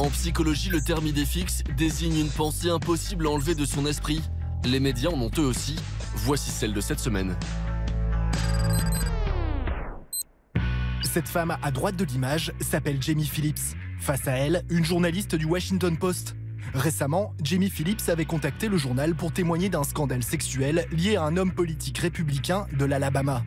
En psychologie, le terme idée fixe désigne une pensée impossible à enlever de son esprit. Les médias en ont eux aussi. Voici celle de cette semaine. Cette femme à droite de l'image s'appelle Jamie Phillips. Face à elle, une journaliste du Washington Post. Récemment, Jamie Phillips avait contacté le journal pour témoigner d'un scandale sexuel lié à un homme politique républicain de l'Alabama.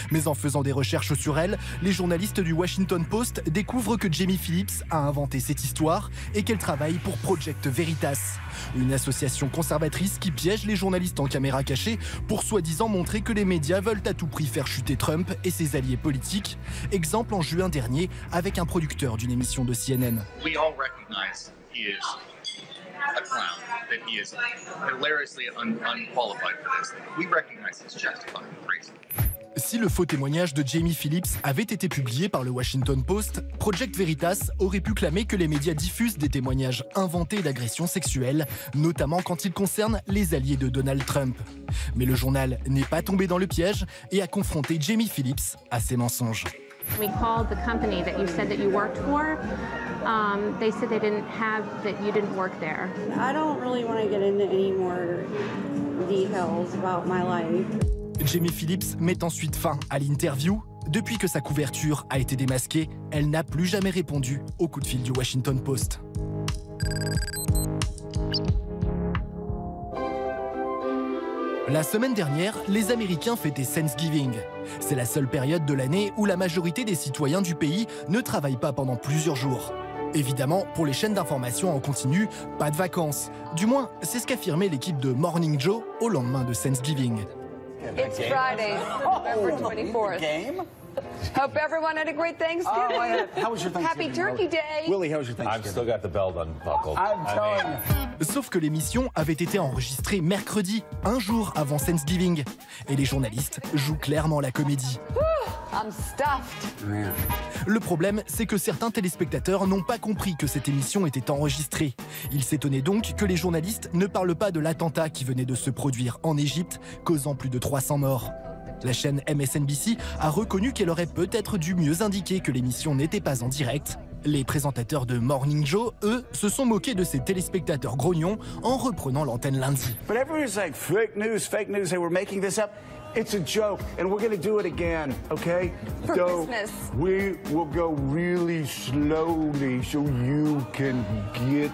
Mais en faisant des recherches sur elle, les journalistes du Washington Post découvrent que Jamie Phillips a inventé cette histoire et qu'elle travaille pour Project Veritas, une association conservatrice qui piège les journalistes en caméra cachée pour soi-disant montrer que les médias veulent à tout prix faire chuter Trump et ses alliés politiques. Exemple en juin dernier avec un producteur d'une émission de CNN. We all recognize he is a clown, that he is hilariously unqualified for this. We recognize he's justified and crazy. Si le faux témoignage de Jamie Phillips avait été publié par le Washington Post, Project Veritas aurait pu clamer que les médias diffusent des témoignages inventés d'agressions sexuelles, notamment quand ils concernent les alliés de Donald Trump. Mais le journal n'est pas tombé dans le piège et a confronté Jamie Phillips à ses mensonges. We called the company that you said that you worked for. They said they didn't have that you didn't work there. I don't really want to get into any more details about my life. Jamie Phillips met ensuite fin à l'interview. Depuis que sa couverture a été démasquée, elle n'a plus jamais répondu au coup de fil du Washington Post. La semaine dernière, les Américains fêtaient Thanksgiving. C'est la seule période de l'année où la majorité des citoyens du pays ne travaillent pas pendant plusieurs jours. Évidemment, pour les chaînes d'information en continu, pas de vacances. Du moins, c'est ce qu'affirmait l'équipe de Morning Joe au lendemain de Thanksgiving. It's Friday, November 24th. Game? Hope everyone had a great Thanksgiving. How was your Thanksgiving? Happy Turkey Day. Willie, how was your Thanksgiving? I've still got the belt unbuckled. I'm telling you. Sauf que l'émission avait été enregistrée mercredi, un jour avant Thanksgiving. Et les journalistes jouent clairement la comédie. I'm stuffed. Man. Le problème, c'est que certains téléspectateurs n'ont pas compris que cette émission était enregistrée. Ils s'étonnaient donc que les journalistes ne parlent pas de l'attentat qui venait de se produire en Égypte, causant plus de 300 morts. La chaîne MSNBC a reconnu qu'elle aurait peut-être dû mieux indiquer que l'émission n'était pas en direct. Les présentateurs de Morning Joe, eux, se sont moqués de ces téléspectateurs grognons en reprenant l'antenne lundi. But everyone's like, fake news, they were making this up. It's a joke, and we're gonna do it again, okay? For Christmas. We will go really slowly so you can get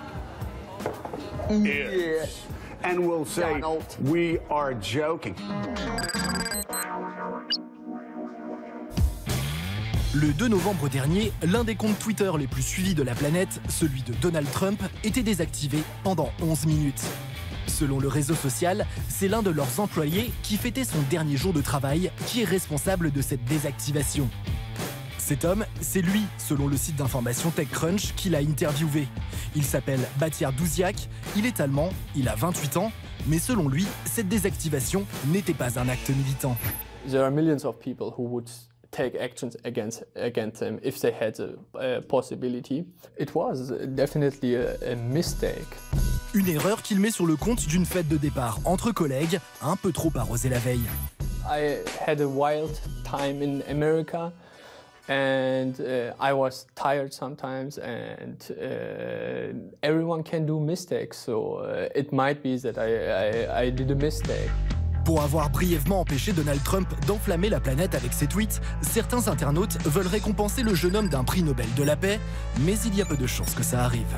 it. And we'll say, Donald. we are joking. Le 2 novembre dernier, l'un des comptes Twitter les plus suivis de la planète, celui de Donald Trump, était désactivé pendant 11 minutes. Selon le réseau social, c'est l'un de leurs employés qui fêtait son dernier jour de travail qui est responsable de cette désactivation. Cet homme, c'est lui, selon le site d'information TechCrunch, qui l'a interviewé. Il s'appelle Batiar Douziak, il est allemand, il a 28 ans, mais selon lui, cette désactivation n'était pas un acte militant. There are millions of people who would take actions against them if they had a possibility. It was definitely a mistake. Une erreur qu'il met sur le compte d'une fête de départ entre collègues, un peu trop arrosée la veille. I had a wild time in America and I was tired sometimes and everyone can do mistakes, so it might be that I did a mistake. Pour avoir brièvement empêché Donald Trump d'enflammer la planète avec ses tweets, certains internautes veulent récompenser le jeune homme d'un prix Nobel de la paix, mais il y a peu de chances que ça arrive.